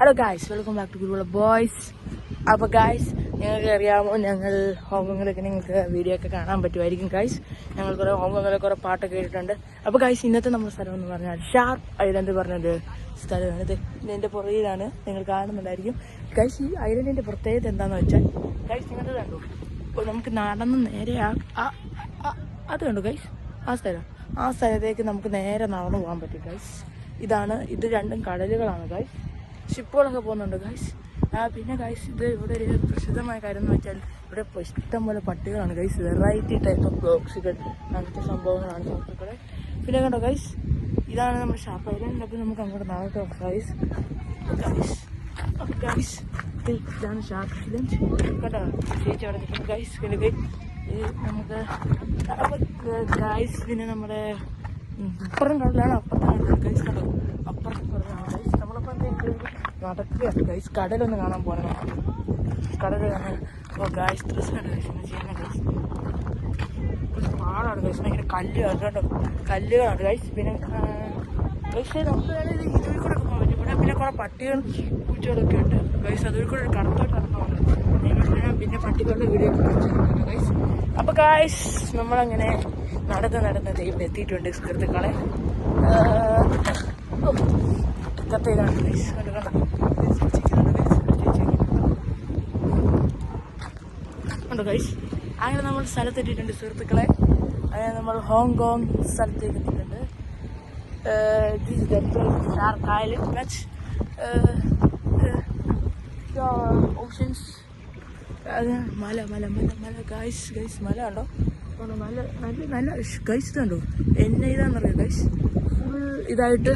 Hello guys, welcome back to Gurukula boys. അപ്പോൾ guys, നിങ്ങൾക്ക് അറിയാമോ, ഞങ്ങൾ ഹോങ്കോങ്ങിലൊക്കെ നിങ്ങൾക്ക് വീഡിയോ ഒക്കെ കാണാൻ പറ്റുമായിരിക്കും ഗായ്സ്. ഞങ്ങൾ കുറേ ഹോങ്കോങ്ങിലെ കുറേ പാട്ടൊക്കെ കേട്ടിട്ടുണ്ട്. അപ്പോൾ ഗായ്സ്, ഇന്നത്തെ നമ്മുടെ സ്ഥലം എന്ന് പറഞ്ഞാൽ ഷാർപ്പ് ഐലൻഡ് പറഞ്ഞൊരു സ്ഥലമാണ്. ഇത് എൻ്റെ പുറകിലാണ്, നിങ്ങൾ കാണുന്നുണ്ടായിരിക്കും ഗായ്സ്. ഈ ഐലൻഡിൻ്റെ പ്രത്യേകത എന്താണെന്ന് വെച്ചാൽ ഗായ്സ്, നിങ്ങളത് കണ്ടു, നമുക്ക് നടന്ന് നേരെ അത് കണ്ടു ഗായ്സ്, ആ സ്ഥലത്തേക്ക് നമുക്ക് നേരെ നടന്നു പോകാൻ പറ്റും ഗായ്സ്. ഇത് രണ്ടും കടലുകളാണ് ഗായ്സ്. ഷിപ്പുകളൊക്കെ പോകുന്നുണ്ട് ഗൈസ്. പിന്നെ ഗൈസ്, ഇത് ഇവിടെ ഒരു പ്രസിദ്ധമായ കാര്യം എന്ന് വെച്ചാൽ ഇവിടെ ഇഷ്ടംപോലെ പട്ടികളാണ് ഗൈസ്. വെറൈറ്റി ടൈപ്പ് ഓഫ് ഡോഗ്സുകൾ, അങ്ങനത്തെ സംഭവങ്ങളാണ് സുഹൃത്തുക്കളെ. പിന്നെ കണ്ടോ ഗൈസ്, ഇതാണ് നമ്മുടെ ഷാർപ്പ് ഐലൻഡ്. അപ്പോൾ നമുക്ക് അങ്ങോട്ട് നടക്കോ ഗൈസ്. ഇതാണ് ഷാർപ്പ് ഐലൻഡ്. കേട്ടോ ചേച്ചി അവിടെ നിൽക്കുന്നു ഗൈസ്. പിന്നെ നമുക്ക് ഗൈസ്, പിന്നെ നമ്മുടെ അപ്പുറം കടലാണ്, അപ്പുറത്തെ കടലാണ് ഗൈസ്. കണ്ടോ, അപ്പുറത്തെ കടലാണ് ഗൈസ്. നമ്മളപ്പോൾ നടക്കുകയാണ് ഗൈസ്, കടലൊന്ന് കാണാൻ പോകണം. കടൽ കാണാൻ. അപ്പോൾ ഗൈസ്, ഡ്രസ്സാണ് ഗൈസ് ഇന്ന് ചെയ്യുന്നത് ഗൈസ്. പാടാണ് ഗൈസ്, ഭയങ്കര കല്ലുകളാണ് കേട്ടോ, കല്ലുകളാണ് ഗൈസ്. പിന്നെ ഗൈസ്, നമുക്ക് ഇതുവഴി കൂടെ ഒക്കെ പോകാൻ പറ്റും. ഇവിടെ പിന്നെ കുറേ പട്ടികളും പൂച്ചകളൊക്കെ ഉണ്ട് ഗൈസ്. അതുവഴി കൂടെ ഒരു കടത്തോട്ട് നടക്കുന്നുണ്ട്. പിന്നെ പട്ടികളുടെ വീഡിയോ ഒക്കെ വെച്ചിട്ടുണ്ട് ഗൈസ്. അപ്പോൾ ഗൈസ്, നമ്മളങ്ങനെ നടന്ന് ദൈവം എത്തിയിട്ടുണ്ട് സുഹൃത്തുക്കളെ. കത്തയിലാണ് ഗൈസ്. കണ്ടോ ഗൈസ്, അങ്ങനെ നമ്മൾ സ്ഥലത്തെത്തിയിട്ടുണ്ട് സുഹൃത്തുക്കളെ. അങ്ങനെ നമ്മൾ ഹോങ്കോങ് സ്ഥലത്തേക്ക് എത്തിയിട്ടുണ്ട്. Sharp island much oceans. അത് മല ഗൈസ്, മല ഉണ്ടോ? നല്ല ഗൈസ്. ഇതുണ്ടോ എന്നെ ഇതാണെന്നറിയാം ഗൈസ്, ഫുൾ ഇതായിട്ട്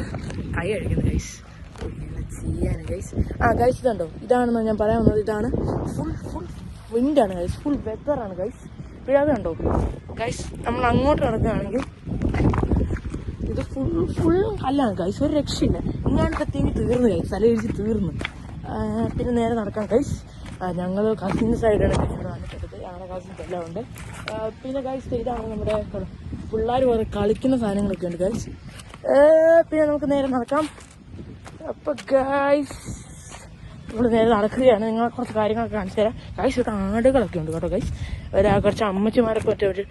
കൈ കഴിക്കുന്നത് ഗൈസ്. ചെയ്യാൻ ഗൈസ്. ഗൈസ്, ഇതുണ്ടോ, ഇതാണെന്ന് ഞാൻ പറയാൻ വന്നത്. ഇതാണ് ഫുൾ വിൻഡാണ് ഗൈസ്, ഫുൾ വെതറാണ് ഗൈസ്. പിന്നെ അത് കണ്ടോ ഗൈസ്, നമ്മൾ അങ്ങോട്ട് നടക്കുകയാണെങ്കിൽ ഇത് ഫുൾ കല്ലാണ് ഗൈസ്, ഒരു രക്ഷയില്ല. ഇങ്ങനത്തെ തീർന്നു ഗൈസ്, തലയിടിച്ച് തീർന്നു. പിന്നെ നേരെ നടക്കാം ഗൈസ്. ഞങ്ങൾ കസിൻ സൈഡാണ് ഞങ്ങൾ വന്നിട്ടുള്ളത്, ഞങ്ങളുടെ കസിൻസ് എല്ലാം ഉണ്ട്. പിന്നെ ഗൈസ്, ഇതാണ് നമ്മുടെ പിള്ളേർ കുറേ കളിക്കുന്ന സാധനങ്ങളൊക്കെ ഉണ്ട് ഗൈസ്. പിന്നെ നമുക്ക് നേരെ നടക്കാം. അപ്പോൾ ഗൈസ്, നമ്മൾ നേരെ നടക്കുകയാണ്. നിങ്ങളെ കുറച്ച് കാര്യങ്ങളൊക്കെ കാണിച്ചു തരാം ഗൈസ്. ഇവിടെ ആടുകളൊക്കെ ഉണ്ട് കേട്ടോ ഗൈസ്. കുറച്ച് അമ്മച്ചിമാരൊക്കെ ഒരു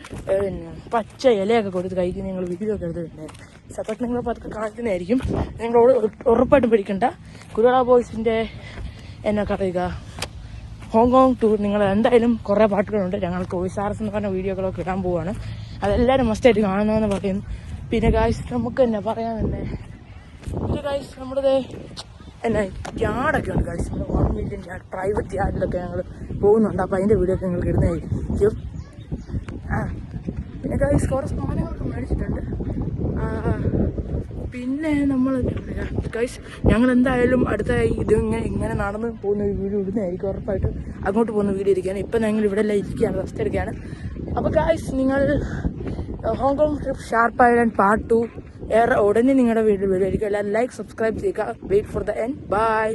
പച്ച ഇലയൊക്കെ കൊടുത്ത് കഴിക്കുന്ന നിങ്ങൾ വീഡിയോ ഒക്കെ എടുത്തിട്ടുണ്ടായിരുന്നു. സത്യത്തിൽ നിങ്ങളിപ്പോൾ അതൊക്കെ കാണിക്കുന്നതായിരിക്കും. നിങ്ങളോട് ഉറപ്പായിട്ടും പിടിക്കണ്ട. ഗുരുകുല ബോയ്സിൻ്റെ എന്നെ പറയുക ഹോങ്കോങ് ടൂർ. നിങ്ങൾ എന്തായാലും കുറേ പാട്ടുകളുണ്ട്. ഞങ്ങൾ കോയ്സാർസ് എന്ന് പറഞ്ഞ വീഡിയോകളൊക്കെ ഇടാൻ പോവുകയാണ്. അതെല്ലാവരും മസ്റ്റായിട്ട് കാണണമെന്ന് പറയുന്നു. പിന്നെ ഗൈസ്, നമുക്ക് തന്നെ പറയാൻ തന്നെ പിന്നെ ഗൈസ്, നമ്മുടെ എന്നാ യാർഡൊക്കെ ഉണ്ട് ഗൈസ്. നമ്മുടെ 1 മില്യൺ യാർഡ് പ്രൈവറ്റ് യാർഡിലൊക്കെ ഞങ്ങൾ പോകുന്നുണ്ട്. അപ്പോൾ അതിൻ്റെ വീഡിയോ ഒക്കെ നിങ്ങൾക്ക് ഇടുന്നതായിരിക്കും. പിന്നെ ഗൈസ്, കുറേ സാധനങ്ങളൊക്കെ മേടിച്ചിട്ടുണ്ട്. പിന്നെ നമ്മൾ ഗൈസ്, ഞങ്ങൾ എന്തായാലും അടുത്ത ഇങ്ങനെ നടന്ന് പോകുന്ന ഒരു വീഡിയോ ഇടുന്നതായിരിക്കും ഉറപ്പായിട്ടും. അങ്ങോട്ട് പോകുന്ന വീഡിയോ ഇരിക്കുകയാണ്. ഇപ്പം ഞങ്ങൾ ഇവിടെ എല്ലാം ഇരിക്കുകയാണ്, റെസ്റ്റ് എടുക്കുകയാണ്. അപ്പോൾ ഗൈസ്, നിങ്ങൾ Hong Kong trip Sharp Island part 2 ഉടനെ നിങ്ങളുടെ വീഡിയോ വരുമായിരിക്കും. എല്ലാവരും ലൈക്ക്, സബ്സ്ക്രൈബ് ചെയ്യുക. Wait for the end. By.